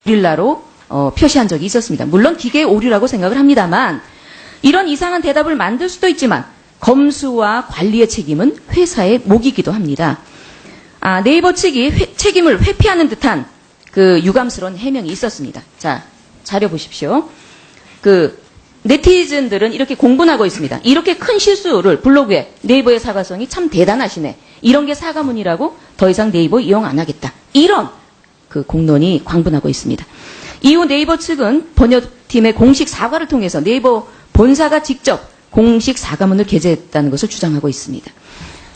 고릴라로 표시한 적이 있었습니다. 물론 기계의 오류라고 생각을 합니다만 이런 이상한 대답을 만들 수도 있지만 검수와 관리의 책임은 회사의 몫이기도 합니다. 네이버 측이 책임을 회피하는 듯한 그 유감스러운 해명이 있었습니다. 자, 자료 보십시오. 네티즌들은 이렇게 공분하고 있습니다. 이렇게 큰 실수를 블로그에 네이버의 사과성이 참 대단하시네. 이런 게 사과문이라고 더 이상 네이버 이용 안 하겠다. 이런 그 공론이 광분하고 있습니다. 이후 네이버 측은 번역팀의 공식 사과를 통해서 네이버 본사가 직접 공식 사과문을 게재했다는 것을 주장하고 있습니다.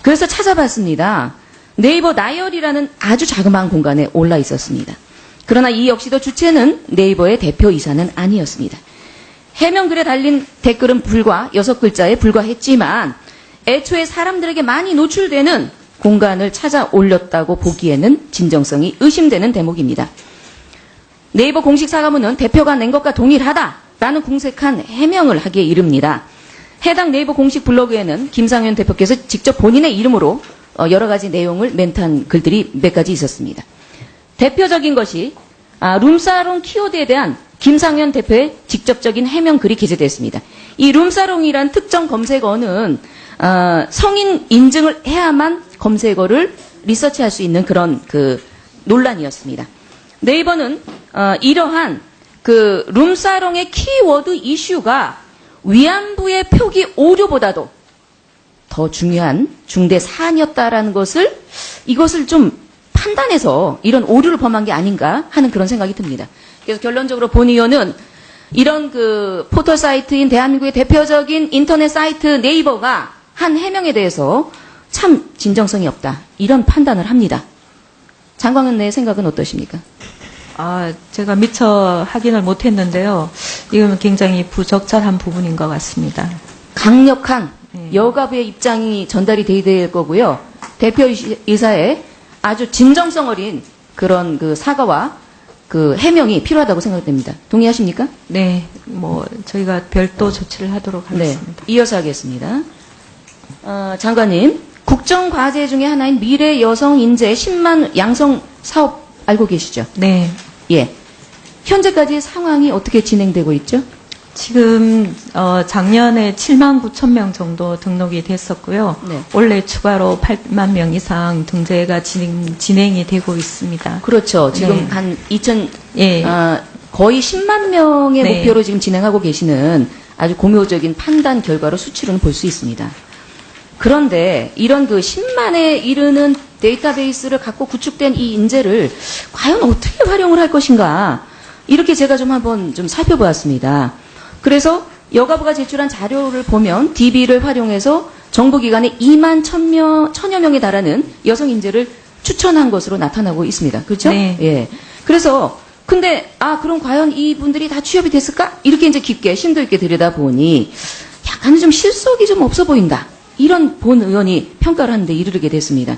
그래서 찾아봤습니다. 네이버 나열이라는 아주 자그마한 공간에 올라 있었습니다. 그러나 이 역시도 주체는 네이버의 대표이사는 아니었습니다. 해명글에 달린 댓글은 불과 6글자에 불과했지만 애초에 사람들에게 많이 노출되는 공간을 찾아 올렸다고 보기에는 진정성이 의심되는 대목입니다. 네이버 공식 사과문은 대표가 낸 것과 동일하다라는 궁색한 해명을 하기에 이릅니다. 해당 네이버 공식 블로그에는 김상현 대표께서 직접 본인의 이름으로 여러 가지 내용을 멘트한 글들이 몇 가지 있었습니다. 대표적인 것이 룸사롱 키워드에 대한 김상현 대표의 직접적인 해명 글이 게재됐습니다. 이 룸사롱이란 특정 검색어는 성인 인증을 해야만 검색어를 리서치할 수 있는 그런 논란이었습니다. 네이버는 이러한 룸사롱의 키워드 이슈가 위안부의 표기 오류보다도 더 중요한 중대 사안이었다라는 이것을 좀 판단해서 이런 오류를 범한 게 아닌가 하는 그런 생각이 듭니다. 그래서 결론적으로 본 의원은 이런 포털 사이트인 대한민국의 대표적인 인터넷 사이트 네이버가 한 해명에 대해서 참 진정성이 없다. 이런 판단을 합니다. 장광현 내 생각은 어떠십니까? 제가 미처 확인을 못했는데요. 이건 굉장히 부적절한 부분인 것 같습니다. 강력한 여가부의 입장이 전달이 돼야 될 거고요. 대표이사의 아주 진정성 어린 그런 사과와 해명이 필요하다고 생각됩니다. 동의하십니까? 네, 저희가 별도 조치를 하도록 하겠습니다. 네, 이어서 하겠습니다. 장관님, 국정과제 중에 하나인 미래 여성 인재 10만 양성 사업 알고 계시죠? 네. 예. 현재까지 상황이 어떻게 진행되고 있죠? 지금 작년에 7만 9천 명 정도 등록이 됐었고요. 네. 올해 추가로 8만 명 이상 등재가 진행이 되고 있습니다. 그렇죠. 지금 네. 한 거의 거의 10만 명의 네. 목표로 지금 진행하고 계시는 아주 고묘적인 판단 결과로 수치로는 볼 수 있습니다. 그런데 이런 10만에 이르는 데이터베이스를 갖고 구축된 이 인재를 과연 어떻게 활용을 할 것인가, 이렇게 제가 좀 한번 좀 살펴보았습니다. 그래서 여가부가 제출한 자료를 보면 DB를 활용해서 정부기관에 2만 1,000여 명에 달하는 여성 인재를 추천한 것으로 나타나고 있습니다. 그렇죠? 네. 예. 그래서 근데 그럼 과연 이분들이 다 취업이 됐을까? 이렇게 이제 깊게 심도 있게 들여다보니 약간은 좀 실속이 좀 없어 보인다. 이런 본 의원이 평가를 하는데 이르게 됐습니다.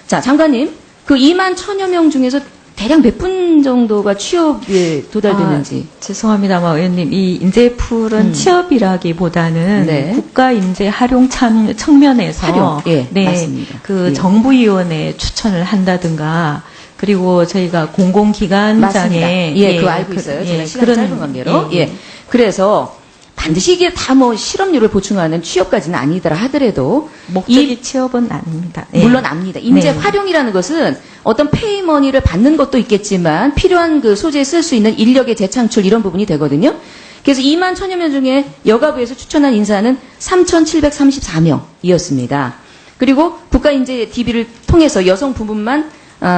자, 장관님, 2만 1,000여 명 중에서 대략 몇 분 정도가 취업에 도달되는지. 죄송합니다만 의원님, 이 인재풀은 취업이라기보다는 네. 국가 인재 활용 측면에서 활용, 예, 네, 맞습니다. 예. 정부위원회 추천을 한다든가, 그리고 저희가 공공기관장에 맞습니다. 예, 그거 알고 있어요. 제가 시간 짧은 관계로. 예. 그래서 반드시 이게 다 실업률을 보충하는 취업까지는 아니더라 하더라도 목적이 취업은 아닙니다. 예. 물론 압니다. 인재 네. 활용이라는 것은 어떤 페이머니를 받는 것도 있겠지만 필요한 소재에 쓸 수 있는 인력의 재창출 이런 부분이 되거든요. 그래서 2만 1,000여 명 중에 여가부에서 추천한 인사는 3,734명이었습니다. 그리고 국가인재 DB를 통해서 여성 부분만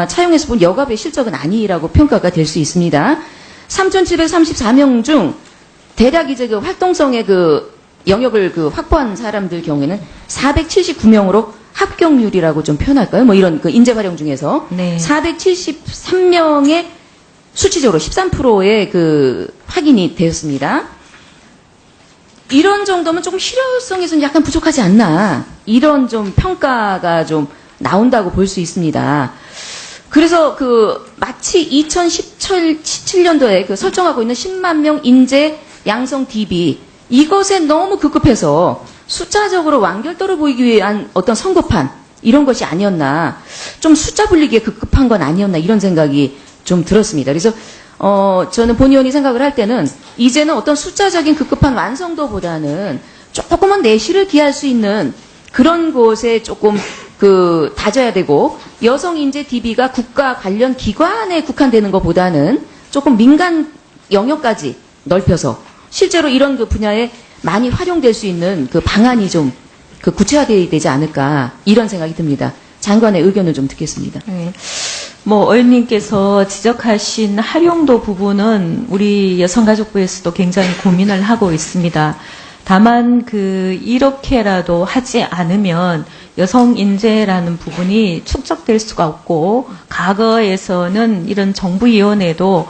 차용해서 본 여가부의 실적은 아니라고 평가가 될 수 있습니다. 3,734명 중 대략 이제 활동성의 영역을 확보한 사람들 경우에는 479명으로 합격률이라고 좀 표현할까요? 이런 인재 활용 중에서 네. 473명의 수치적으로 13%의 확인이 되었습니다. 이런 정도면 조금 실효성에서는 약간 부족하지 않나, 이런 좀 평가가 좀 나온다고 볼 수 있습니다. 그래서 마치 2017년도에 설정하고 있는 10만 명 인재 양성 DB, 이것에 너무 급급해서 숫자적으로 완결도를 보이기 위한 어떤 성급한 이런 것이 아니었나, 좀 숫자 불리기에 급급한 건 아니었나, 이런 생각이 좀 들었습니다. 그래서 저는 본 의원이 생각을 할 때는 이제는 어떤 숫자적인 급급한 완성도보다는 조금은 내실을 기할 수 있는 그런 곳에 조금 다져야 되고, 여성 인재 DB가 국가 관련 기관에 국한되는 것보다는 조금 민간 영역까지 넓혀서 실제로 이런 그 분야에 많이 활용될 수 있는 그 방안이 좀 구체화되어야 되지 않을까, 이런 생각이 듭니다. 장관의 의견을 좀 듣겠습니다. 네. 의원님께서 지적하신 활용도 부분은 우리 여성가족부에서도 굉장히 고민을 하고 있습니다. 다만 이렇게라도 하지 않으면 여성 인재라는 부분이 축적될 수가 없고, 과거에서는 이런 정부위원회도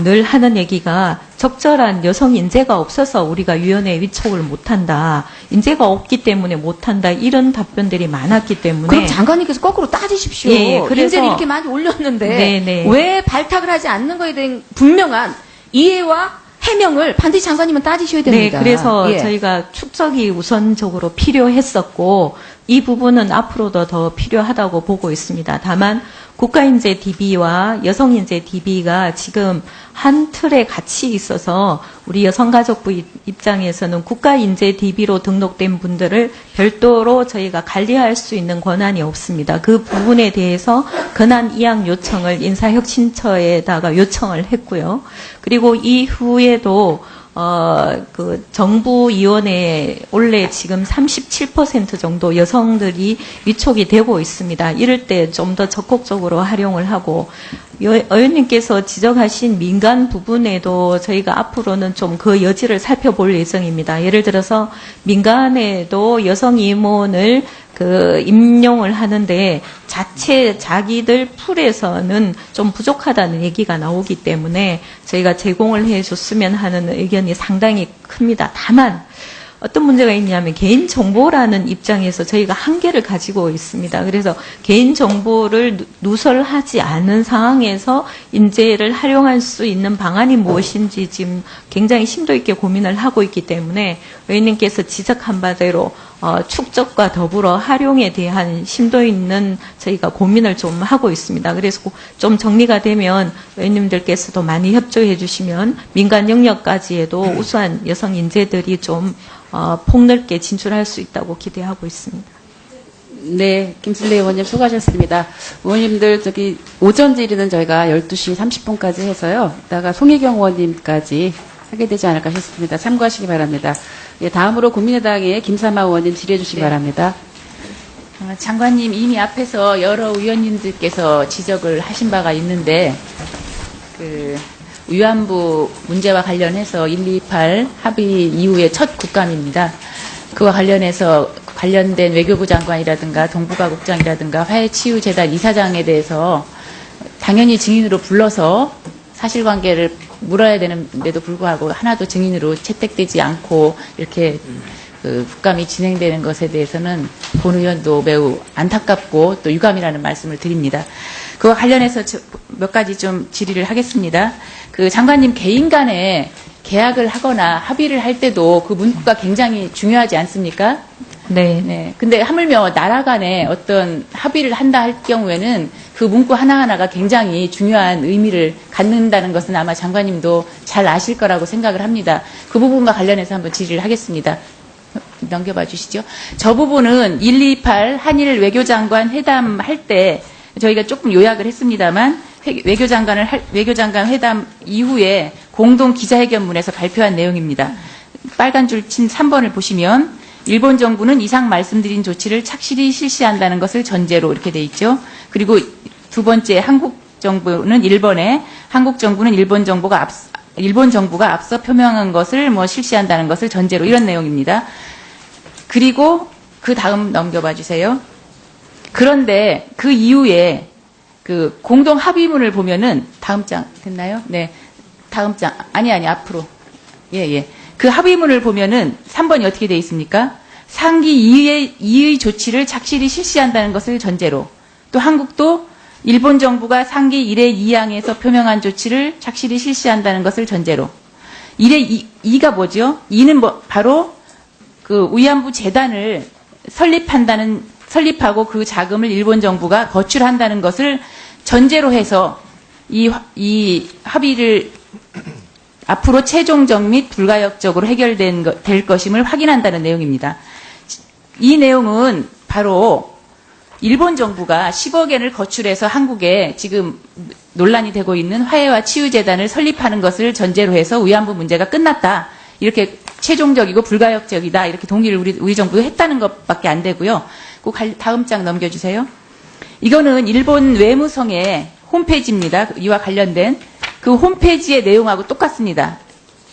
늘 하는 얘기가 적절한 여성 인재가 없어서 우리가 위원회에 위촉을 못한다. 인재가 없기 때문에 못한다. 이런 답변들이 많았기 때문에. 그럼 장관님께서 거꾸로 따지십시오. 예, 그래서 인재를 이렇게 많이 올렸는데 네네. 왜 발탁을 하지 않는 거에 대한 분명한 이해와 해명을 반드시 장관님은 따지셔야 됩니다. 네, 그래서 예. 저희가 축적이 우선적으로 필요했었고, 이 부분은 앞으로도 더 필요하다고 보고 있습니다. 다만 국가인재 DB와 여성인재 DB가 지금 한 틀에 같이 있어서 우리 여성가족부 입장에서는 국가인재 DB로 등록된 분들을 별도로 저희가 관리할 수 있는 권한이 없습니다. 그 부분에 대해서 근한 이양 요청을 인사혁신처에다가 요청을 했고요. 그리고 이후에도 정부위원회에 원래 지금 37% 정도 여성들이 위촉이 되고 있습니다. 이럴 때 좀 더 적극적으로 활용을 하고, 의원님께서 지적하신 민간 부분에도 저희가 앞으로는 좀 그 여지를 살펴볼 예정입니다. 예를 들어서 민간에도 여성 임원을 임용을 하는데 자기들 풀에서는 좀 부족하다는 얘기가 나오기 때문에 저희가 제공을 해줬으면 하는 의견이 상당히 큽니다. 다만 어떤 문제가 있냐면 개인정보라는 입장에서 저희가 한계를 가지고 있습니다. 그래서 개인정보를 누설하지 않은 상황에서 인재를 활용할 수 있는 방안이 무엇인지 지금 굉장히 심도 있게 고민을 하고 있기 때문에 의원님께서 지적한 바대로 축적과 더불어 활용에 대한 심도 있는 저희가 고민을 좀 하고 있습니다. 그래서 좀 정리가 되면 의원님들께서도 많이 협조해 주시면 민간 영역까지에도 우수한 여성 인재들이 좀 폭넓게 진출할 수 있다고 기대하고 있습니다. 네, 김슬래 의원님 수고하셨습니다. 의원님들 오전 질의는 저희가 12시 30분까지 해서요. 이따가 송혜경 의원님까지 하게 되지 않을까 싶습니다. 참고하시기 바랍니다. 예, 다음으로 국민의당의 김삼아 의원님 질의해 주시기 바랍니다. 장관님 이미 앞에서 여러 의원님들께서 지적을 하신 바가 있는데 위안부 문제와 관련해서 128 합의 이후의 첫 국감입니다. 그와 관련해서 관련된 외교부 장관이라든가 동북아국장이라든가 화해치유재단 이사장에 대해서 당연히 증인으로 불러서 사실관계를 물어야 되는데도 불구하고 하나도 증인으로 채택되지 않고 이렇게 국감이 진행되는 것에 대해서는 본 의원도 매우 안타깝고 또 유감이라는 말씀을 드립니다. 그와 관련해서 몇 가지 좀 질의를 하겠습니다. 장관님 개인 간에 계약을 하거나 합의를 할 때도 그 문구가 굉장히 중요하지 않습니까? 네. 네. 근데 하물며 나라 간에 어떤 합의를 한다 할 경우에는 그 문구 하나하나가 굉장히 중요한 의미를 갖는다는 것은 아마 장관님도 잘 아실 거라고 생각을 합니다. 그 부분과 관련해서 한번 질의를 하겠습니다. 넘겨봐 주시죠. 저 부분은 128 한일 외교장관 회담 할 때 저희가 조금 요약을 했습니다만 외교장관 회담 이후에 공동 기자회견문에서 발표한 내용입니다. 빨간 줄 친 3번을 보시면 일본 정부는 이상 말씀드린 조치를 착실히 실시한다는 것을 전제로 이렇게 돼 있죠. 그리고 두 번째 한국 정부는 일본 정부가 앞서 표명한 것을 실시한다는 것을 전제로 이런 내용입니다. 그리고 그 다음 넘겨봐 주세요. 그런데 그 이후에 공동 합의문을 보면은 다음 장 됐나요? 네. 다음 장. 아니 앞으로. 예. 그 합의문을 보면은 3번이 어떻게 돼 있습니까? 상기 2의 조치를 착실히 실시한다는 것을 전제로. 또 한국도 일본 정부가 상기 1의 2항에서 표명한 조치를 착실히 실시한다는 것을 전제로. 1의 2가 뭐죠? 2는 바로 위안부 재단을 설립하고 그 자금을 일본 정부가 거출한다는 것을 전제로 해서 이 합의를 앞으로 최종적 및 불가역적으로 될 것임을 확인한다는 내용입니다. 이 내용은 바로 일본 정부가 10억 엔을 거출해서 한국에 지금 논란이 되고 있는 화해와 치유재단을 설립하는 것을 전제로 해서 위안부 문제가 끝났다. 이렇게 최종적이고 불가역적이다. 이렇게 동의를 우리 정부가 했다는 것밖에 안 되고요. 꼭 다음 장 넘겨주세요. 이거는 일본 외무성의 홈페이지입니다. 이와 관련된 그 홈페이지의 내용하고 똑같습니다.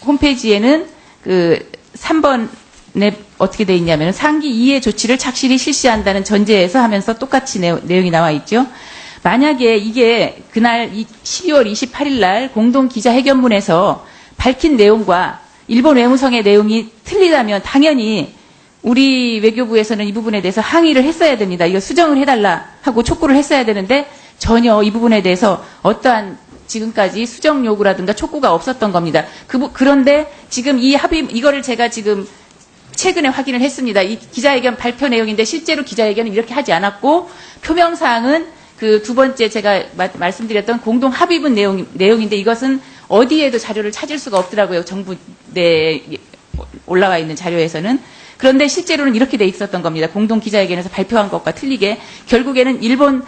홈페이지에는 그 3번에 어떻게 돼 있냐면 상기 이해 조치를 착실히 실시한다는 전제에서 하면서 똑같이 내용이 나와 있죠. 만약에 이게 그날 12월 28일 날 공동 기자회견문에서 밝힌 내용과 일본 외무성의 내용이 틀리다면 당연히 우리 외교부에서는 이 부분에 대해서 항의를 했어야 됩니다. 이거 수정을 해달라 하고 촉구를 했어야 되는데 전혀 이 부분에 대해서 어떠한 지금까지 수정 요구라든가 촉구가 없었던 겁니다. 그런데 지금 이 합의, 이거를 제가 지금 최근에 확인을 했습니다. 이 기자회견 발표 내용인데 실제로 기자회견은 이렇게 하지 않았고 표명사항은 그 두 번째 제가 말씀드렸던 공동 합의문 내용인데 이것은 어디에도 자료를 찾을 수가 없더라고요. 정부 내에 올라와 있는 자료에서는. 그런데 실제로는 이렇게 돼 있었던 겁니다. 공동 기자회견에서 발표한 것과 틀리게 결국에는 일본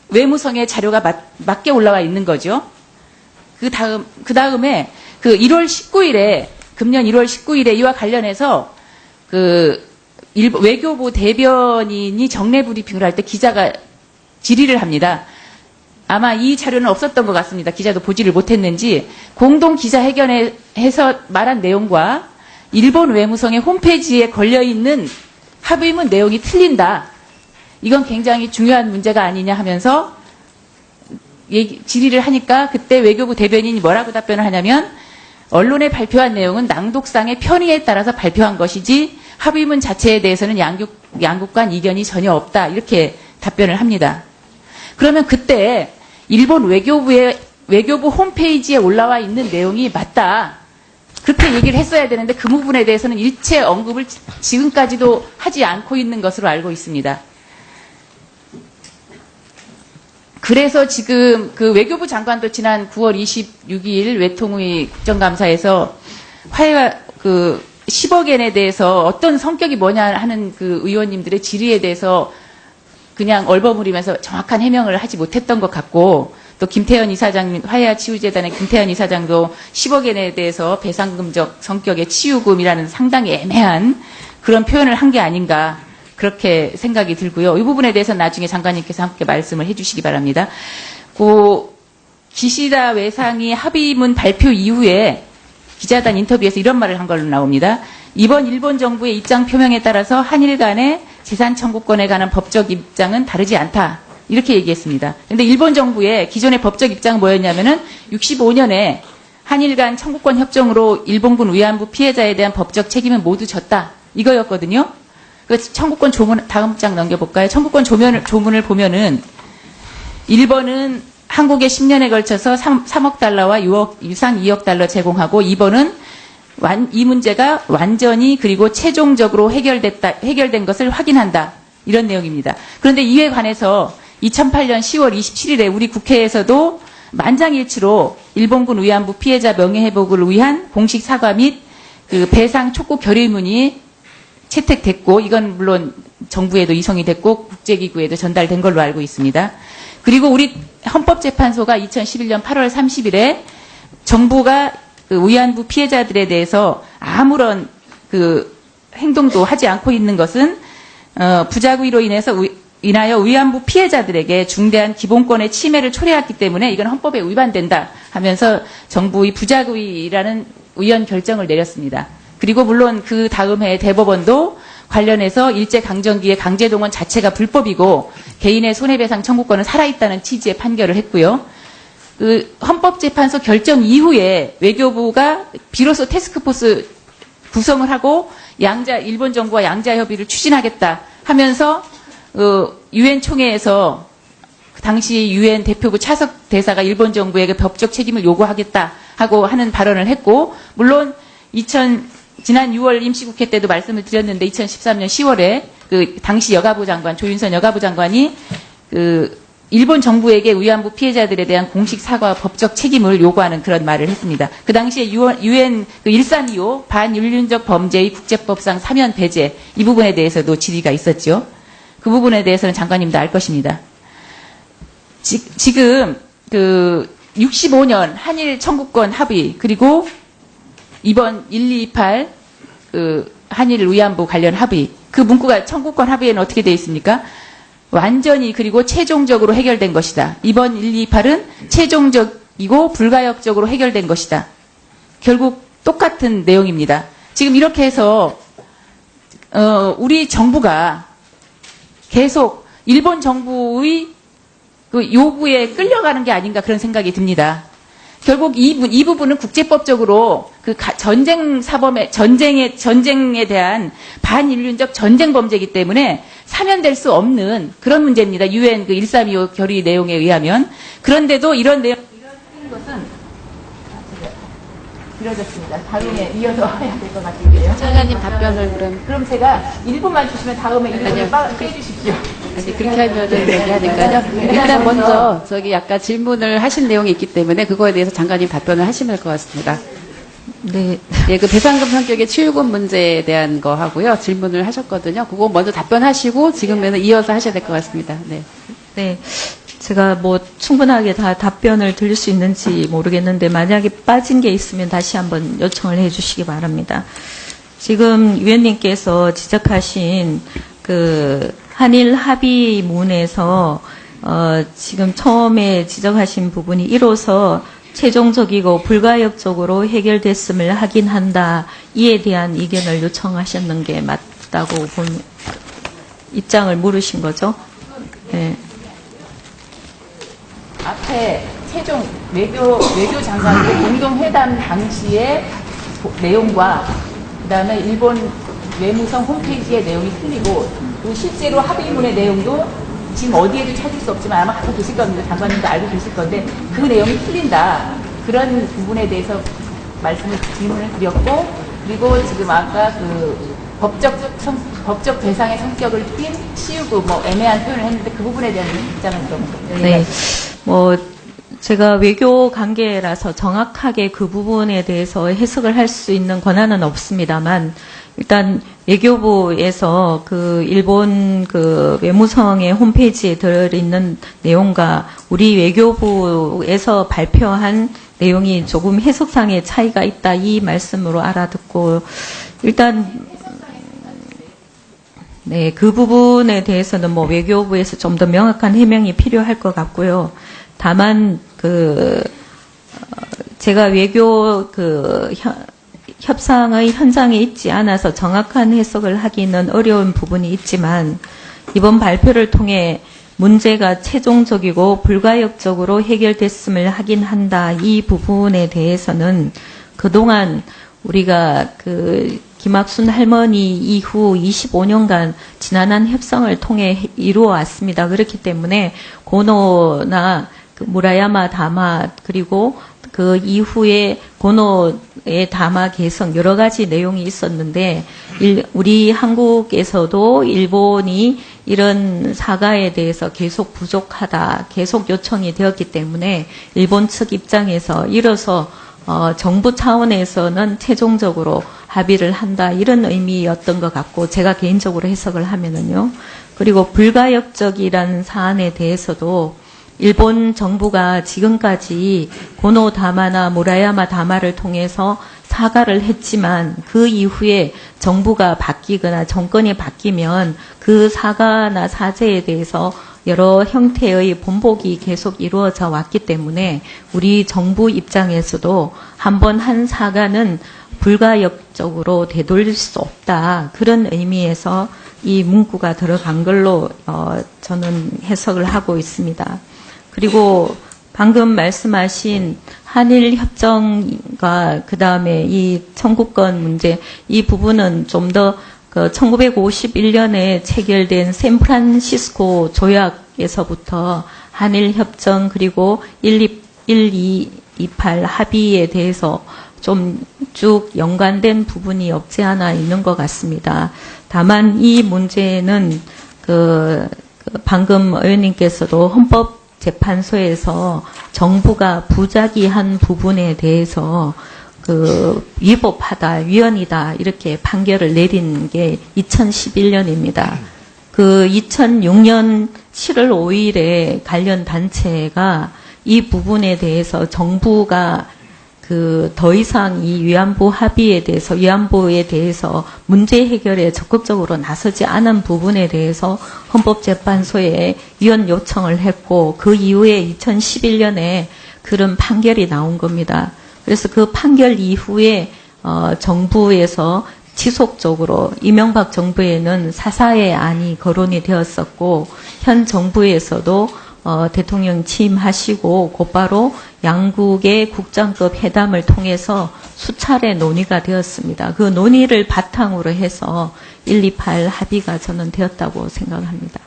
외무성의 자료가 맞게 올라와 있는 거죠. 그 다음에 그 1월 19일에 금년 1월 19일에 이와 관련해서 그 외교부 대변인이 정례 브리핑을 할 때 기자가 질의를 합니다. 아마 이 자료는 없었던 것 같습니다. 기자도 보지를 못했는지 공동 기자회견에서 말한 내용과 일본 외무성의 홈페이지에 걸려있는 합의문 내용이 틀린다. 이건 굉장히 중요한 문제가 아니냐 하면서 질의를 하니까 그때 외교부 대변인이 뭐라고 답변을 하냐면 언론에 발표한 내용은 낭독상의 편의에 따라서 발표한 것이지 합의문 자체에 대해서는 양국 간 이견이 전혀 없다. 이렇게 답변을 합니다. 그러면 그때 일본 외교부 홈페이지에 올라와 있는 내용이 맞다. 그렇게 얘기를 했어야 되는데 그 부분에 대해서는 일체 언급을 지금까지도 하지 않고 있는 것으로 알고 있습니다. 그래서 지금 그 외교부 장관도 지난 9월 26일 외통위 국정감사에서 화해와 그 10억 엔에 대해서 어떤 성격이 뭐냐 하는 그 의원님들의 질의에 대해서 그냥 얼버무리면서 정확한 해명을 하지 못했던 것 같고 또 김태현 이사장, 화해와 치유재단의 김태현 이사장도 10억 엔에 대해서 배상금적 성격의 치유금이라는 상당히 애매한 그런 표현을 한 게 아닌가 그렇게 생각이 들고요. 이 부분에 대해서는 나중에 장관님께서 함께 말씀을 해주시기 바랍니다. 기시다 외상이 합의문 발표 이후에 기자단 인터뷰에서 이런 말을 한 걸로 나옵니다. 이번 일본 정부의 입장 표명에 따라서 한일 간의 재산 청구권에 관한 법적 입장은 다르지 않다. 이렇게 얘기했습니다. 그런데 일본 정부의 기존의 법적 입장은 뭐였냐면은 65년에 한일 간 청구권 협정으로 일본군 위안부 피해자에 대한 법적 책임은 모두 졌다. 이거였거든요. 그 청구권 조문, 다음 장 넘겨볼까요? 청구권 조문을 보면은 일본은 한국에 10년에 걸쳐서 3억 달러와 유상 2억 달러 제공하고 이번은 이 문제가 완전히 그리고 최종적으로 해결된 것을 확인한다. 이런 내용입니다. 그런데 이에 관해서 2008년 10월 27일에 우리 국회에서도 만장일치로 일본군 위안부 피해자 명예회복을 위한 공식 사과 및 그 배상 촉구 결의문이 채택됐고 이건 물론 정부에도 이송이 됐고 국제기구에도 전달된 걸로 알고 있습니다. 그리고 우리 헌법재판소가 2011년 8월 30일에 정부가 그 위안부 피해자들에 대해서 아무런 그 행동도 하지 않고 있는 것은 부작위로 인하여 위안부 피해자들에게 중대한 기본권의 침해를 초래했기 때문에 이건 헌법에 위반된다 하면서 정부의 부작위라는 의원 결정을 내렸습니다. 그리고 물론 그 다음 해 대법원도 관련해서 일제강점기의 강제동원 자체가 불법이고 개인의 손해배상 청구권은 살아있다는 취지의 판결을 했고요. 그 헌법재판소 결정 이후에 외교부가 비로소 태스크포스 구성을 하고 일본 정부와 양자 협의를 추진하겠다 하면서 유엔 총회에서 당시 유엔 대표부 차석 대사가 일본 정부에게 법적 책임을 요구하겠다 하고 하는 발언을 했고 물론 지난 6월 임시국회 때도 말씀을 드렸는데 2013년 10월에 그 당시 여가부 장관 조윤선 여가부 장관이 그 일본 정부에게 위안부 피해자들에 대한 공식 사과와 법적 책임을 요구하는 그런 말을 했습니다. 그 당시에 유엔 1325 반윤륜적 범죄의 국제법상 사면 배제 이 부분에 대해서도 질의가 있었죠. 그 부분에 대해서는 장관님도 알 것입니다. 지금 65년 한일 청구권 합의 그리고 이번 1228 한일 위안부 관련 합의 그 문구가 청구권 합의에는 어떻게 되어 있습니까? 완전히 그리고 최종적으로 해결된 것이다. 이번 128은 최종적이고 불가역적으로 해결된 것이다. 결국 똑같은 내용입니다. 지금 이렇게 해서 우리 정부가 계속 일본 정부의 그 요구에 끌려가는 게 아닌가 그런 생각이 듭니다. 결국 이 부분은 국제법적으로 그 전쟁 사범의 전쟁에 대한 반인륜적 전쟁 범죄이기 때문에 사면될 수 없는 그런 문제입니다. 유엔 1325 결의 내용에 의하면. 그런데도 이런 것은 길어졌습니다. 다음에 이어서 해야 될 것 같은데요. 장관님 답변을 그럼 제가 1분만 주시면 다음에 1분을 빼주십시오. 아니, 그렇게 하면은 얘기하니까요. 일단 먼저 약간 질문을 하신 내용이 있기 때문에 그거에 대해서 장관님 답변을 하시면 될 것 같습니다. 네. 예, 그 배상금 성격의 치유금 문제에 대한 거 하고요. 질문을 하셨거든요. 그거 먼저 답변하시고 지금에는 이어서 하셔야 될 것 같습니다. 네. 네. 제가 충분하게 다 답변을 드릴 수 있는지 모르겠는데 만약에 빠진 게 있으면 다시 한번 요청을 해 주시기 바랍니다. 지금 위원님께서 지적하신 한일 합의문에서 지금 처음에 지적하신 부분이 이로써 최종적이고 불가역적으로 해결됐음을 확인한다. 이에 대한 의견을 요청하셨는 게 맞다고 입장을 물으신 거죠? 네. 앞에 최종 외교 장관의 공동회담 당시의 내용과 그다음에 일본 외무성 홈페이지의 내용이 틀리고 그 실제로 합의문의 내용도 지금 어디에도 찾을 수 없지만 아마 갖고 계실 겁니다. 장관님도 알고 계실 건데 그 내용이 틀린다. 그런 부분에 대해서 질문을 드렸고 그리고 지금 아까 법적 배상의 성격을 띈 치유금 애매한 표현을 했는데 그 부분에 대한 입장을 들어보겠습니다. 네. 제가 외교 관계라서 정확하게 그 부분에 대해서 해석을 할 수 있는 권한은 없습니다만, 일단 외교부에서 일본 외무성의 홈페이지에 들어있는 내용과 우리 외교부에서 발표한 내용이 조금 해석상의 차이가 있다 이 말씀으로 알아듣고, 일단 네, 그 부분에 대해서는 외교부에서 좀 더 명확한 해명이 필요할 것 같고요. 다만 제가 외교 협상의 현장에 있지 않아서 정확한 해석을 하기는 어려운 부분이 있지만 이번 발표를 통해 문제가 최종적이고 불가역적으로 해결됐음을 확인한다. 이 부분에 대해서는 그동안 우리가 김학순 할머니 이후 25년간 지난한 협상을 통해 이루어 왔습니다. 그렇기 때문에 고노나 무라야마 다마 그리고 그 이후에 고노의 다마 개성 여러 가지 내용이 있었는데 우리 한국에서도 일본이 이런 사과에 대해서 계속 부족하다, 계속 요청이 되었기 때문에 일본 측 입장에서 이로써 정부 차원에서는 최종적으로 합의를 한다 이런 의미였던 것 같고 제가 개인적으로 해석을 하면은요. 그리고 불가역적이라는 사안에 대해서도 일본 정부가 지금까지 고노 다마나 무라야마 다마를 통해서 사과를 했지만 그 이후에 정부가 바뀌거나 정권이 바뀌면 그 사과나 사죄에 대해서 여러 형태의 번복이 계속 이루어져 왔기 때문에 우리 정부 입장에서도 한번 한 사과는 불가역적으로 되돌릴 수 없다. 그런 의미에서 이 문구가 들어간 걸로 저는 해석을 하고 있습니다. 그리고 방금 말씀하신 한일 협정과 그다음에 이 청구권 문제 이 부분은 좀 더 1951년에 체결된 샌프란시스코 조약에서부터 한일 협정 그리고 1228 합의에 대해서 좀 쭉 연관된 부분이 없지 않아 있는 것 같습니다. 다만 이 문제는 방금 의원님께서도 헌법재판소에서 정부가 부작위한 부분에 대해서 위법하다, 위헌이다 이렇게 판결을 내린 게 2011년입니다. 그 2006년 7월 5일에 관련 단체가 이 부분에 대해서 정부가 더 이상 이 위안부에 대해서 문제 해결에 적극적으로 나서지 않은 부분에 대해서 헌법재판소에 위헌 요청을 했고, 그 이후에 2011년에 그런 판결이 나온 겁니다. 그래서 그 판결 이후에 정부에서 지속적으로 이명박 정부에는 사사의 안이 거론이 되었었고, 현 정부에서도 대통령 취임하시고 곧바로 양국의 국장급 회담을 통해서 수차례 논의가 되었습니다. 그 논의를 바탕으로 해서 128 합의가 저는 되었다고 생각합니다.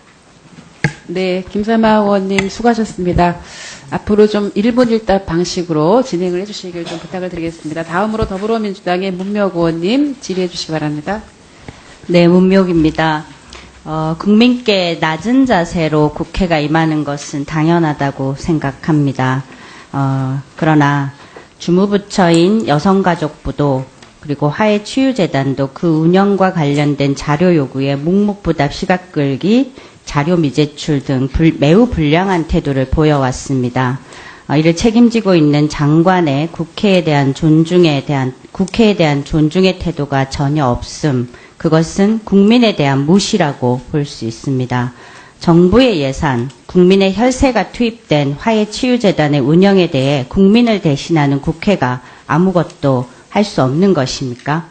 네, 김삼아 의원님 수고하셨습니다. 앞으로 좀 1분 1답 방식으로 진행을 해주시길 좀 부탁을 드리겠습니다. 다음으로 더불어민주당의 문명 의원님 질의해 주시기 바랍니다. 네, 문명입니다. 국민께 낮은 자세로 국회가 임하는 것은 당연하다고 생각합니다. 그러나 주무부처인 여성가족부도 그리고 화해치유재단도 그 운영과 관련된 자료 요구에 묵묵부답 시각 끌기, 자료 미제출 등 매우 불량한 태도를 보여왔습니다. 이를 책임지고 있는 장관의 국회에 대한 존중의 태도가 전혀 없음, 그것은 국민에 대한 무시라고 볼 수 있습니다. 정부의 예산, 국민의 혈세가 투입된 화해치유재단의 운영에 대해 국민을 대신하는 국회가 아무것도 할 수 없는 것입니까?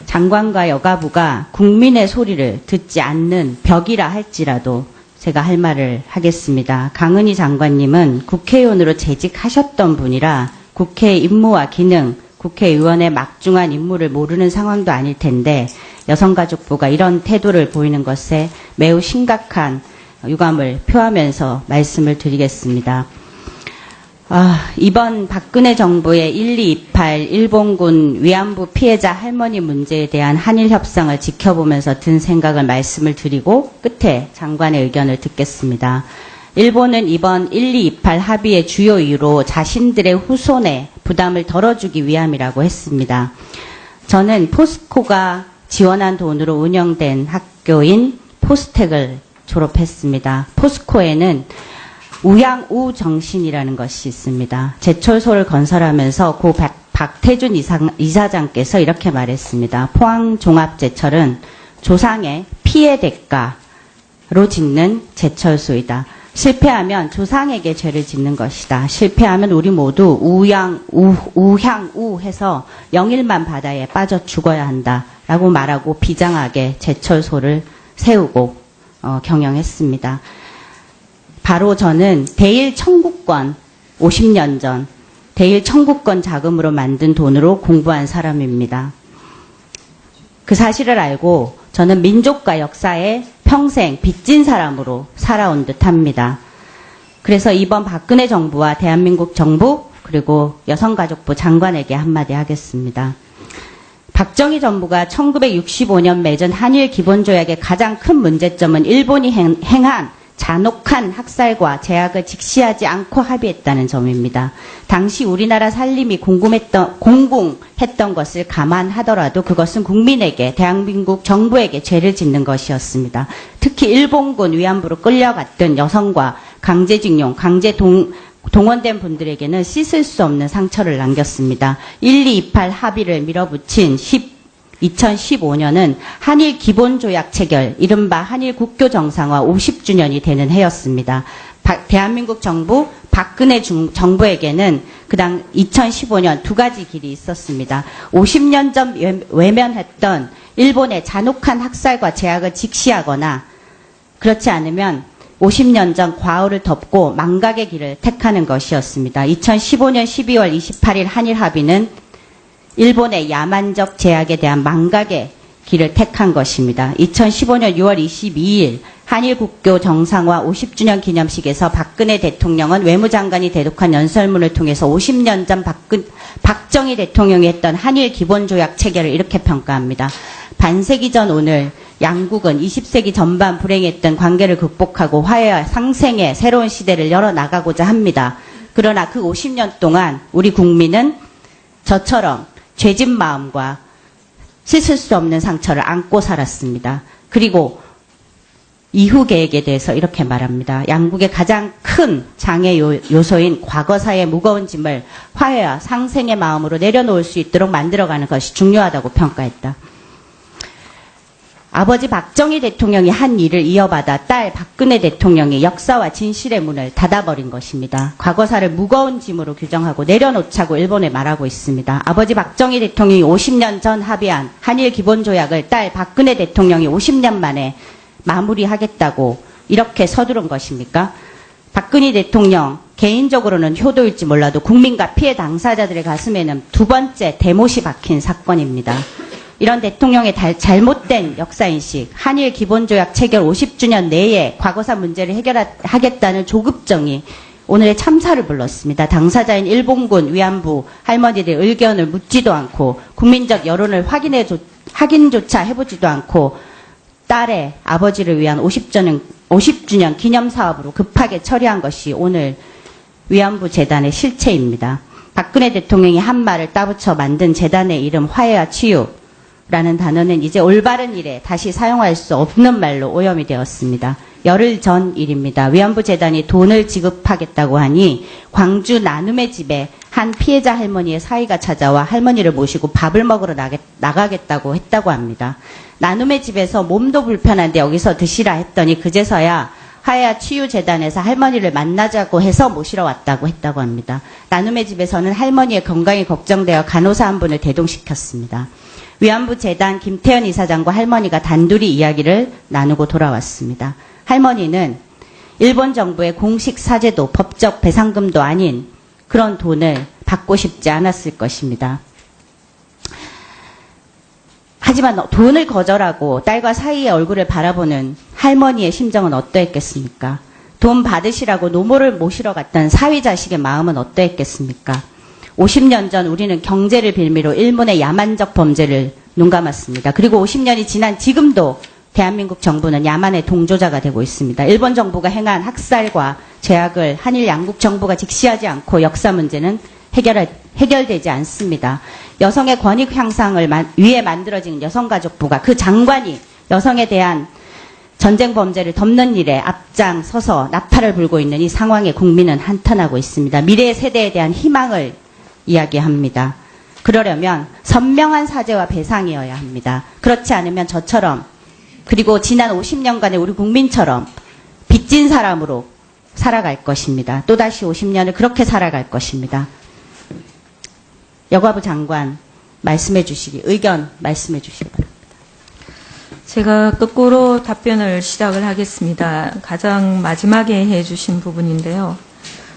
장관과 여가부가 국민의 소리를 듣지 않는 벽이라 할지라도 제가 할 말을 하겠습니다. 강은희 장관님은 국회의원으로 재직하셨던 분이라 국회의 임무와 기능, 국회의원의 막중한 임무를 모르는 상황도 아닐 텐데 여성가족부가 이런 태도를 보이는 것에 매우 심각한 유감을 표하면서 말씀을 드리겠습니다. 이번 박근혜 정부의 1228 일본군 위안부 피해자 할머니 문제에 대한 한일 협상을 지켜보면서 든 생각을 말씀을 드리고 끝에 장관의 의견을 듣겠습니다. 일본은 이번 1228 합의의 주요 이유로 자신들의 후손에 부담을 덜어주기 위함이라고 했습니다. 저는 포스코가 지원한 돈으로 운영된 학교인 포스텍을 졸업했습니다. 포스코에는 우양우 정신이라는 것이 있습니다. 제철소를 건설하면서 고 박태준 이사장께서 이렇게 말했습니다. 포항종합제철은 조상의 피해 대가로 짓는 제철소이다. 실패하면 조상에게 죄를 짓는 것이다. 실패하면 우리 모두 우향우 해서 영일만 바다에 빠져 죽어야 한다. 라고 말하고 비장하게 제철소를 세우고 경영했습니다. 바로 저는 대일 청구권 50년 전 대일 청구권 자금으로 만든 돈으로 공부한 사람입니다. 그 사실을 알고 저는 민족과 역사에 평생 빚진 사람으로 살아온 듯합니다. 그래서 이번 박근혜 정부와 대한민국 정부 그리고 여성가족부 장관에게 한마디 하겠습니다. 박정희 정부가 1965년 맺은 한일 기본조약의 가장 큰 문제점은 일본이 행한 잔혹한 학살과 제약을 직시하지 않고 합의했다는 점입니다. 당시 우리나라 살림이 공공했던 것을 감안하더라도 그것은 국민에게, 대한민국 정부에게 죄를 짓는 것이었습니다. 특히 일본군 위안부로 끌려갔던 여성과 강제징용, 동원된 분들에게는 씻을 수 없는 상처를 남겼습니다. 1228 합의를 밀어붙인 2015년은 한일 기본조약 체결, 이른바 한일 국교 정상화 50주년이 되는 해였습니다. 대한민국 정부, 박근혜 정부에게는 그당 2015년 두 가지 길이 있었습니다. 50년 전 외면했던 일본의 잔혹한 학살과 제약을 직시하거나 그렇지 않으면 50년 전 과오를 덮고 망각의 길을 택하는 것이었습니다. 2015년 12월 28일 한일 합의는 일본의 야만적 제약에 대한 망각의 길을 택한 것입니다. 2015년 6월 22일 한일 국교 정상화 50주년 기념식에서 박근혜 대통령은 외무장관이 대독한 연설문을 통해서 50년 전 박정희 대통령이 했던 한일 기본조약 체결을 이렇게 평가합니다. 반세기 전 오늘 양국은 20세기 전반 불행했던 관계를 극복하고 화해와 상생의 새로운 시대를 열어나가고자 합니다. 그러나 그 50년 동안 우리 국민은 저처럼 죄진 마음과 씻을 수 없는 상처를 안고 살았습니다. 그리고 이후 계획에 대해서 이렇게 말합니다. 양국의 가장 큰 장애 요소인 과거사의 무거운 짐을 화해와 상생의 마음으로 내려놓을 수 있도록 만들어가는 것이 중요하다고 평가했다. 아버지 박정희 대통령이 한 일을 이어받아 딸 박근혜 대통령이 역사와 진실의 문을 닫아버린 것입니다. 과거사를 무거운 짐으로 규정하고 내려놓자고 일본에 말하고 있습니다. 아버지 박정희 대통령이 50년 전 합의한 한일 기본조약을 딸 박근혜 대통령이 50년 만에 마무리하겠다고 이렇게 서두른 것입니까? 박근혜 대통령 개인적으로는 효도일지 몰라도 국민과 피해 당사자들의 가슴에는 두 번째 대못이 박힌 사건입니다. 이런 대통령의 잘못된 역사인식, 한일 기본조약 체결 50주년 내에 과거사 문제를 해결하겠다는 조급정이 오늘의 참사를 불렀습니다. 당사자인 일본군 위안부 할머니들의 의견을 묻지도 않고 국민적 여론을 확인조차 해보지도 않고 딸의 아버지를 위한 50주년 기념사업으로 급하게 처리한 것이 오늘 위안부 재단의 실체입니다. 박근혜 대통령이 한 말을 따붙여 만든 재단의 이름 화해와 치유라는 단어는 이제 올바른 일에 다시 사용할 수 없는 말로 오염이 되었습니다. 열흘 전 일입니다. 위안부 재단이 돈을 지급하겠다고 하니 광주 나눔의 집에 한 피해자 할머니의 사위가 찾아와 할머니를 모시고 밥을 먹으러 나가겠다고 했다고 합니다. 나눔의 집에서 몸도 불편한데 여기서 드시라 했더니 그제서야 화해와 치유재단에서 할머니를 만나자고 해서 모시러 왔다고 했다고 합니다. 나눔의 집에서는 할머니의 건강이 걱정되어 간호사 한 분을 대동시켰습니다. 위안부 재단 김태현 이사장과 할머니가 단둘이 이야기를 나누고 돌아왔습니다. 할머니는 일본 정부의 공식 사죄도 법적 배상금도 아닌 그런 돈을 받고 싶지 않았을 것입니다. 하지만 돈을 거절하고 딸과 사이의 얼굴을 바라보는 할머니의 심정은 어떠했겠습니까? 돈 받으시라고 노모를 모시러 갔던 사위 자식의 마음은 어떠했겠습니까? 50년 전 우리는 경제를 빌미로 일본의 야만적 범죄를 눈감았습니다. 그리고 50년이 지난 지금도 대한민국 정부는 야만의 동조자가 되고 있습니다. 일본 정부가 행한 학살과 죄악을 한일 양국 정부가 직시하지 않고 역사 문제는 해결되지 않습니다. 여성의 권익 향상을 위해 만들어진 여성가족부가 그 장관이 여성에 대한 전쟁 범죄를 덮는 일에 앞장서서 나팔을 불고 있는 이 상황에 국민은 한탄하고 있습니다. 미래 세대에 대한 희망을 이야기합니다. 그러려면 선명한 사죄와 배상이어야 합니다. 그렇지 않으면 저처럼 그리고 지난 50년간의 우리 국민처럼 빚진 사람으로 살아갈 것입니다. 또다시 50년을 그렇게 살아갈 것입니다. 여가부 장관 의견 말씀해 주시기 바랍니다. 제가 거꾸로 답변을 시작을 하겠습니다. 가장 마지막에 해주신 부분인데요.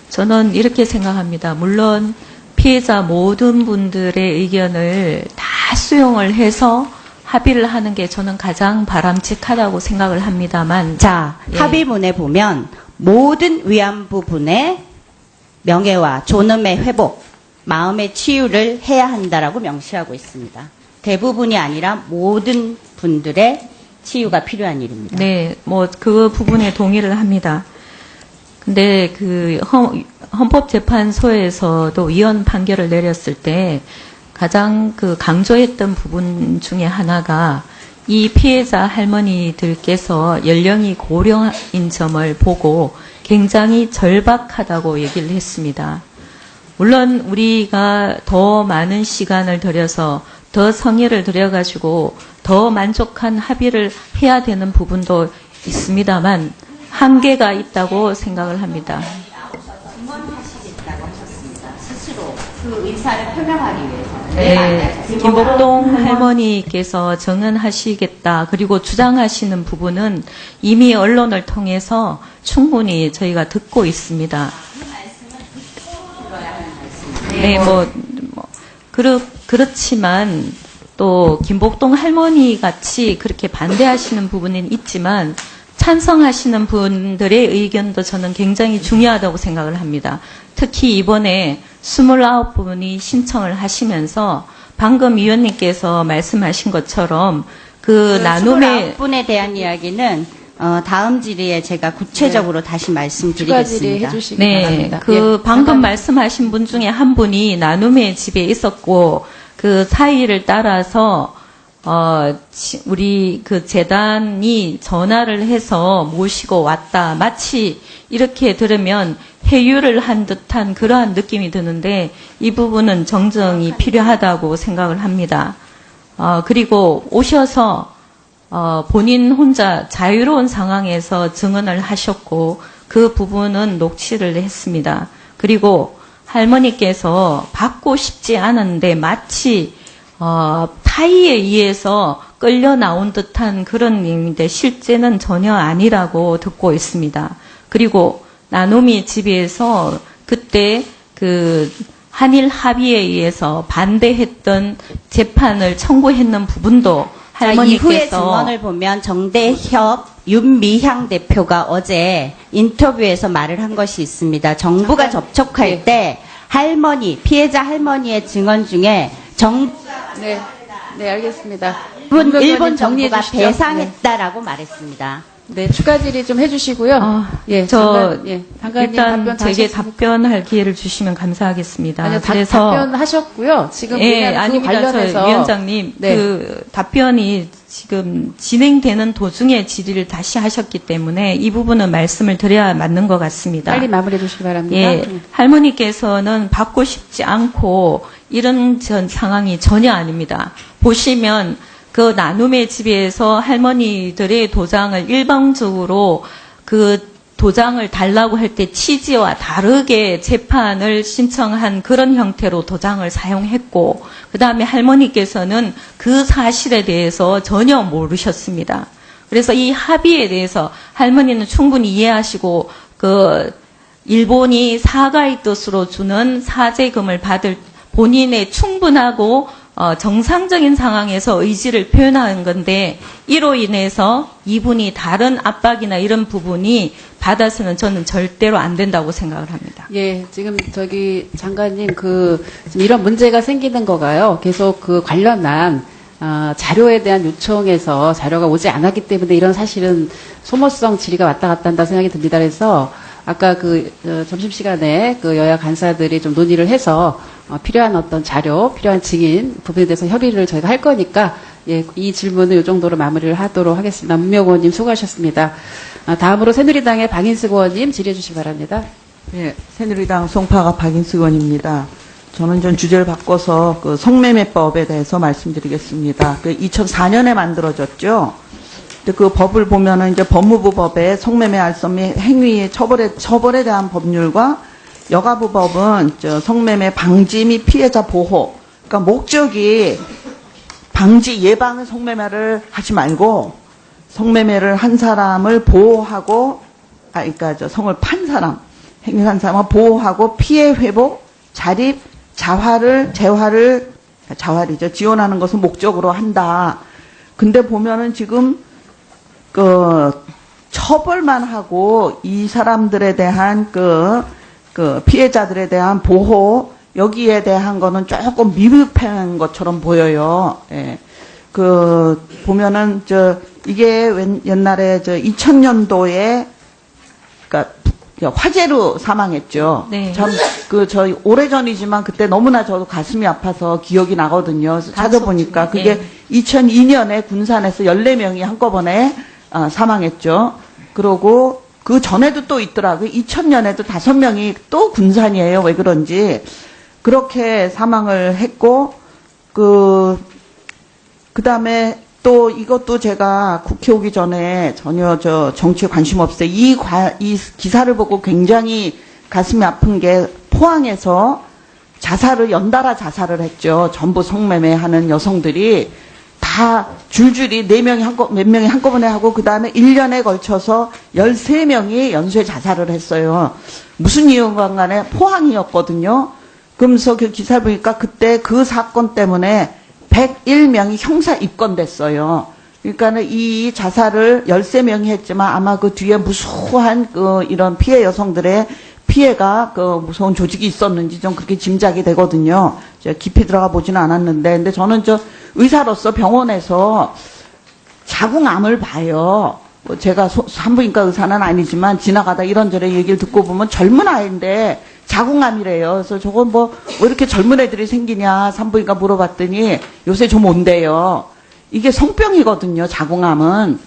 저는 이렇게 생각합니다. 물론 피해자 모든 분들의 의견을 다 수용을 해서 합의를 하는 게 저는 가장 바람직하다고 생각을 합니다만. 자, 예. 합의문에 보면 모든 위안부 분의 명예와 존엄의 회복, 마음의 치유를 해야 한다라고 명시하고 있습니다. 대부분이 아니라 모든 분들의 치유가 필요한 일입니다. 네, 뭐 그 부분에 동의를 합니다. 근데 그 헌법재판소에서도 위헌 판결을 내렸을 때 가장 그 강조했던 부분 중에 하나가 이 피해자 할머니들께서 연령이 고령인 점을 보고 굉장히 절박하다고 얘기를 했습니다. 물론 우리가 더 많은 시간을 들여서 더 성의를 들여가지고 더 만족한 합의를 해야 되는 부분도 있습니다만 한계가 있다고 생각을 합니다. 증언하시겠다고 하셨습니다. 스스로 그 의사를 표명하기 위해서. 네, 김복동 할머니께서 증언하시겠다 그리고 주장하시는 부분은 이미 언론을 통해서 충분히 저희가 듣고 있습니다. 네, 그렇지만 또 김복동 할머니 같이 그렇게 반대하시는 부분은 있지만 찬성하시는 분들의 의견도 저는 굉장히 중요하다고 생각을 합니다. 특히 이번에 29분이 신청을 하시면서 방금 위원님께서 말씀하신 것처럼 그 나눔의 29분에 대한 이야기는 다음 질의에 제가 구체적으로 다시 추가 질의 말씀드리겠습니다. 해주시기 네, 바랍니다. 그 예, 방금 잠깐 말씀하신 분 중에 한 분이 나눔의 집에 있었고 그 사이를 따라서 우리 그 재단이 전화를 해서 모시고 왔다. 마치 이렇게 들으면 회유를 한 듯한 그러한 느낌이 드는데 이 부분은 정정이 필요하다고 생각을 합니다. 그리고 오셔서 본인 혼자 자유로운 상황에서 증언을 하셨고 그 부분은 녹취를 했습니다. 그리고 할머니께서 받고 싶지 않은데 마치 타의에 의해서 끌려 나온 듯한 그런 의미인데 실제는 전혀 아니라고 듣고 있습니다. 그리고 나눔이 집에서 그때 그 한일 합의에 의해서 반대했던 재판을 청구했는 부분도 이후의 할머니께서 증언을 보면 정대협 윤미향 대표가 어제 인터뷰에서 말을 한 것이 있습니다. 정부가 접촉할 때 피해자 할머니의 증언 중에 네, 알겠습니다. 일본 정리해 정부가 주시죠. 배상했다라고 말했습니다. 네, 추가 질의 좀 해주시고요. 예, 장관님 일단 답변 다 제게 하셨습니까? 답변할 기회를 주시면 감사하겠습니다. 아니요, 그래서 답변하셨고요. 지금 예, 왜냐하면 그 아닙니다. 관련해서 저 위원장님, 네. 그 답변이 지금 진행되는 도중에 질의를 다시 하셨기 때문에 이 부분은 말씀을 드려야 맞는 것 같습니다. 빨리 마무리해 주시기 바랍니다. 예, 할머니께서는 받고 싶지 않고 이런 상황이 전혀 아닙니다. 보시면 그 나눔의 집에서 할머니들의 도장을 일방적으로 그 도장을 달라고 할 때 취지와 다르게 재판을 신청한 그런 형태로 도장을 사용했고 그 다음에 할머니께서는 그 사실에 대해서 전혀 모르셨습니다. 그래서 이 합의에 대해서 할머니는 충분히 이해하시고 그 일본이 사과의 뜻으로 주는 사죄금을 받을 본인의 충분하고 정상적인 상황에서 의지를 표현한 건데 이로 인해서 이분이 다른 압박이나 이런 부분이 받아서는 저는 절대로 안 된다고 생각을 합니다. 예, 지금 장관님 지금 이런 문제가 생기는 거가요. 계속 그 관련한 자료에 대한 요청에서 자료가 오지 않았기 때문에 이런 사실은 소모성 질의가 왔다 갔다 한다 생각이 듭니다. 그래서 아까 점심시간에 여야 간사들이 좀 논의를 해서 필요한 어떤 자료, 필요한 증인 부분에 대해서 협의를 저희가 할 거니까 예, 이 질문은 이 정도로 마무리를 하도록 하겠습니다. 문명 의원님 수고하셨습니다. 다음으로 새누리당의 박인숙 의원님 질의해 주시기 바랍니다. 예, 새누리당 송파갑 박인숙 의원입니다. 저는 좀 주제를 바꿔서 그 성매매법에 대해서 말씀드리겠습니다. 2004년에 만들어졌죠. 근데 그 법을 보면은 이제 법무부 법에 성매매 알선 및 행위의 처벌에 대한 법률과 여가부 법은 성매매 방지 및 피해자 보호. 그러니까 목적이 방지 예방의 성매매를 하지 말고 성매매를 한 사람을 보호하고 그러니까 성을 판 사람, 행위한 사람을 보호하고 피해 회복, 자립, 자활이죠. 지원하는 것을 목적으로 한다. 근데 보면은 지금 처벌만 하고 이 사람들에 대한 피해자들에 대한 보호, 여기에 대한 거는 조금 미흡한 것처럼 보여요. 예. 보면은, 이게 옛날에 2000년도에, 그러니까 화재로 사망했죠. 네. 저희 오래전이지만 그때 너무나 저도 가슴이 아파서 기억이 나거든요. 찾아보니까 그게 네. 2002년에 군산에서 14명이 한꺼번에 사망했죠. 그러고 그 전에도 또 있더라고요. 2000년에도 5명이 또 군산이에요. 왜 그런지. 그렇게 사망을 했고, 그 다음에 또 이것도 제가 국회 오기 전에 전혀 정치에 관심 없어요. 이 기사를 보고 굉장히 가슴이 아픈 게 포항에서 연달아 자살을 했죠. 전부 성매매 하는 여성들이 다 줄줄이 몇 명이 한꺼번에 하고 그 다음에 1년에 걸쳐서 13명이 연쇄 자살을 했어요. 무슨 이유가 간에 포항이었거든요. 그러면서 그 기사 보니까 그때 그 사건 때문에 101명이 형사 입건됐어요. 그러니까 이 자살을 13명이 했지만 아마 그 뒤에 무수한 이런 피해 여성들의 피해가 무서운 조직이 있었는지 좀 그렇게 짐작이 되거든요. 제가 깊이 들어가 보지는 않았는데, 근데 저는 의사로서 병원에서 자궁암을 봐요. 뭐 제가 산부인과 의사는 아니지만 지나가다 이런저런 얘기를 듣고 보면 젊은 아이인데 자궁암이래요. 그래서 저건 뭐 왜 이렇게 젊은 애들이 생기냐 산부인과 물어봤더니 요새 좀 온대요. 이게 성병이거든요. 자궁암은.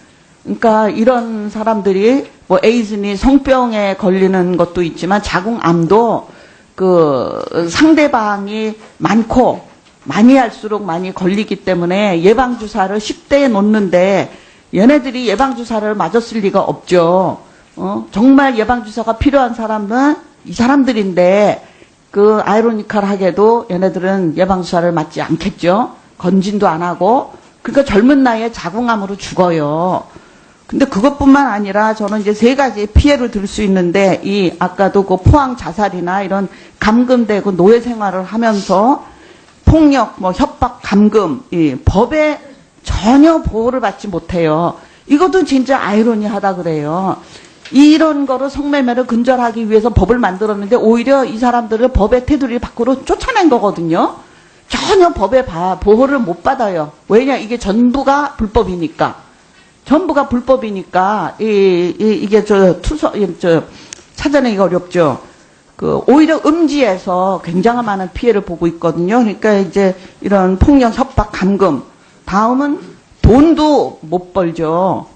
그러니까 이런 사람들이 뭐 에이즈니 성병에 걸리는 것도 있지만 자궁암도 그 상대방이 많고 많이 할수록 많이 걸리기 때문에 예방주사를 10대에 놓는데 얘네들이 예방주사를 맞았을 리가 없죠. 정말 예방주사가 필요한 사람은 이 사람들인데 그 아이러니컬하게도 얘네들은 예방주사를 맞지 않겠죠. 건진도 안 하고. 그러니까 젊은 나이에 자궁암으로 죽어요. 근데 그것뿐만 아니라 저는 이제 3가지 피해를 들 수 있는데 이 아까도 그 포항 자살이나 이런 감금되고 노예 생활을 하면서 폭력, 뭐 협박, 감금, 이 법에 전혀 보호를 받지 못해요. 이것도 진짜 아이러니하다 그래요. 이런 거를 성매매를 근절하기 위해서 법을 만들었는데 오히려 이 사람들을 법의 테두리 밖으로 쫓아낸 거거든요. 전혀 법의 보호를 못 받아요. 왜냐? 이게 전부가 불법이니까. 전부가 불법이니까 이게 찾아내기가 어렵죠. 오히려 음지에서 굉장한 많은 피해를 보고 있거든요. 그러니까 이제 이런 폭력, 협박, 감금. 다음은 돈도 못 벌죠.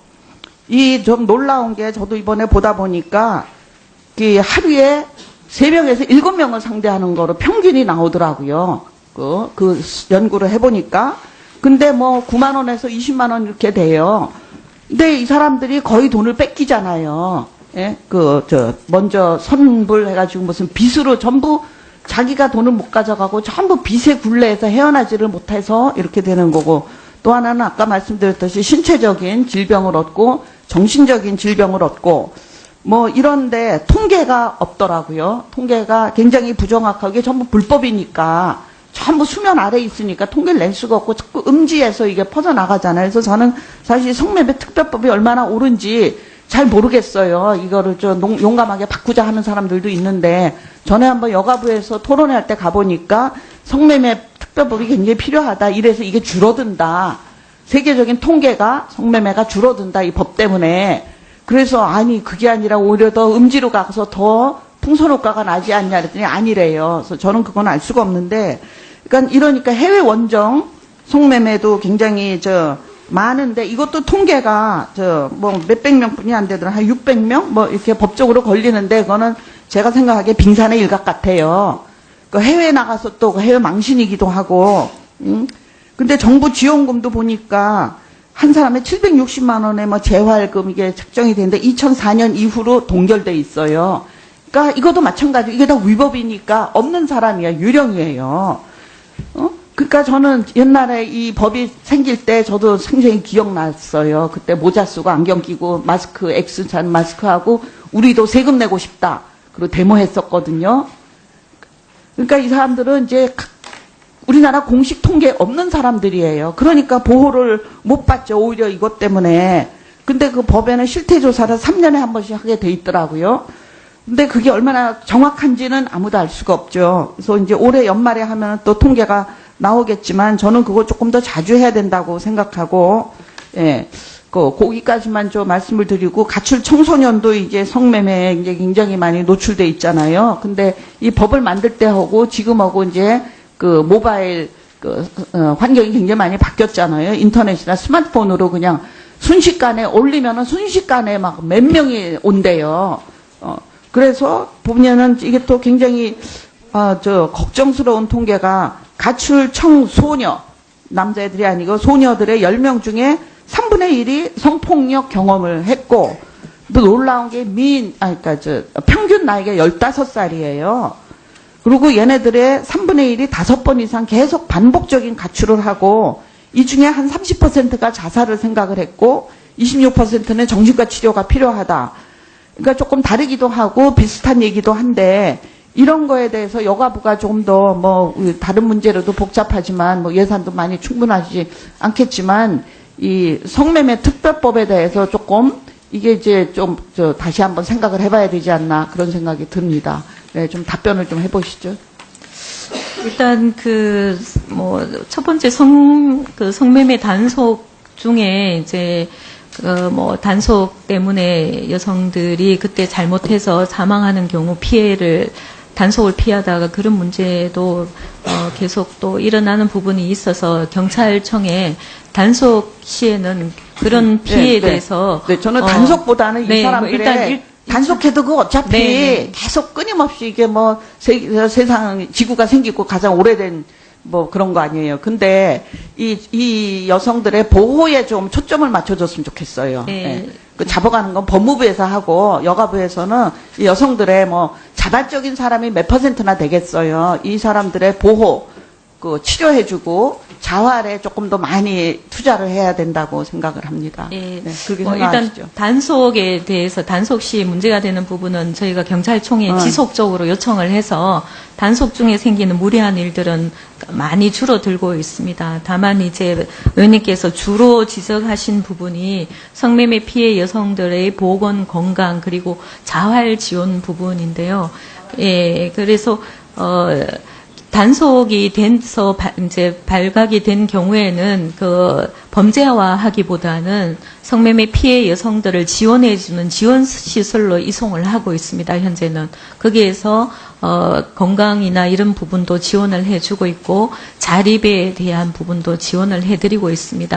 좀 놀라운 게 저도 이번에 보다 보니까 하루에 3명에서 7명을 상대하는 거로 평균이 나오더라고요. 그 연구를 해보니까. 근데 뭐 9만 원에서 20만 원 이렇게 돼요. 근데 이 사람들이 거의 돈을 뺏기잖아요. 예? 먼저 선불해가지고 무슨 빚으로 전부 자기가 돈을 못 가져가고 전부 빚에 굴레해서 헤어나지를 못해서 이렇게 되는 거고 또 하나는 아까 말씀드렸듯이 신체적인 질병을 얻고 정신적인 질병을 얻고 뭐 이런데 통계가 없더라고요. 통계가 굉장히 부정확하게 전부 불법이니까 전부 수면 아래에 있으니까 통계를 낼 수가 없고 자꾸 음지에서 이게 퍼져나가잖아요. 그래서 저는 사실 성매매 특별법이 얼마나 옳은지 잘 모르겠어요. 이거를 좀 용감하게 바꾸자 하는 사람들도 있는데 전에 한번 여가부에서 토론회 할 때 가보니까 성매매 특별법이 굉장히 필요하다. 이래서 이게 줄어든다. 세계적인 통계가 성매매가 줄어든다. 이 법 때문에. 그래서 아니 그게 아니라 오히려 더 음지로 가서 더 풍선 효과가 나지 않냐 그랬더니 아니래요. 그래서 저는 그건 알 수가 없는데 그러니까 이러니까 해외 원정 성매매도 굉장히 많은데 이것도 통계가 뭐 몇백 명뿐이 안 되더라 한 600명 뭐 이렇게 법적으로 걸리는데 그거는 제가 생각하기에 빙산의 일각 같아요. 그 해외 나가서 또 해외 망신이기도 하고. 근데 정부 지원금도 보니까 한 사람에 760만 원의 뭐 재활금 이게 책정이 되는데 2004년 이후로 동결돼 있어요. 그러니까 이것도 마찬가지로 이게 다 위법이니까 없는 사람이야 유령이에요. 그러니까 저는 옛날에 이 법이 생길 때 저도 생생히 기억났어요. 그때 모자 쓰고 안경 끼고 마스크 X잔 마스크하고 우리도 세금 내고 싶다. 그리고 데모했었거든요. 그러니까 이 사람들은 이제 우리나라 공식 통계 없는 사람들이에요. 그러니까 보호를 못 받죠. 오히려 이것 때문에. 근데 그 법에는 실태조사를 3년에 한 번씩 하게 돼 있더라고요. 근데 그게 얼마나 정확한지는 아무도 알 수가 없죠. 그래서 이제 올해 연말에 하면 또 통계가 나오겠지만 저는 그거 조금 더 자주 해야 된다고 생각하고, 예. 거기까지만 좀 말씀을 드리고, 가출 청소년도 이제 성매매에 이제 굉장히 많이 노출돼 있잖아요. 근데 이 법을 만들 때하고 지금하고 이제 모바일 환경이 굉장히 많이 바뀌었잖아요. 인터넷이나 스마트폰으로 그냥 순식간에 올리면은 순식간에 막 몇 명이 온대요. 그래서 보면은 이게 또 굉장히 걱정스러운 통계가 가출 청소녀, 남자애들이 아니고 소녀들의 10명 중에 3분의 1이 성폭력 경험을 했고, 또 놀라운 게 평균 나이가 15살이에요. 그리고 얘네들의 3분의 1이 5번 이상 계속 반복적인 가출을 하고, 이 중에 한 30%가 자살을 생각을 했고, 26%는 정신과 치료가 필요하다. 그러니까 조금 다르기도 하고 비슷한 얘기도 한데, 이런 거에 대해서 여가부가 좀 더 다른 문제로도 복잡하지만 예산도 많이 충분하지 않겠지만 이 성매매 특별법에 대해서 조금 이게 이제 다시 한번 생각을 해봐야 되지 않나 그런 생각이 듭니다. 네, 좀 답변을 좀 해보시죠. 일단 첫 번째 성매매 단속 중에 이제 뭐 단속 때문에 여성들이 그때 잘못해서 사망하는 경우 피해를 단속을 피하다가 그런 문제도 계속 또 일어나는 부분이 있어서 경찰청에 단속 시에는 그런 피해에 대해서 네, 저는 단속보다는 이 네, 뭐 사람들의 단속해도 그 어차피 네, 네. 계속 끊임없이 이게 뭐 세상 지구가 생기고 가장 오래된 뭐 그런 거 아니에요. 근데 이 여성들의 보호에 좀 초점을 맞춰줬으면 좋겠어요. 네. 예. 그 잡아가는 건 법무부에서 하고 여가부에서는 이 여성들의 뭐 자발적인 사람이 몇 %나 되겠어요. 이 사람들의 보호, 그 치료해주고 자활에 조금 더 많이 투자를 해야 된다고 생각을 합니다. 예. 네, 그렇게 뭐 생각하시죠? 일단 단속에 대해서 단속 시 문제가 되는 부분은 저희가 경찰청에 지속적으로 요청을 해서 단속 중에 생기는 무리한 일들은 많이 줄어들고 있습니다. 다만 이제 의원님께서 주로 지적하신 부분이 성매매 피해 여성들의 보건 건강 그리고 자활 지원 부분인데요. 예, 그래서 단속이 돼서 이제 발각이 된 경우에는 그 범죄화하기보다는 성매매 피해 여성들을 지원해주는 지원 시설로 이송을 하고 있습니다. 현재는 거기에서 건강이나 이런 부분도 지원을 해주고 있고 자립에 대한 부분도 지원을 해드리고 있습니다.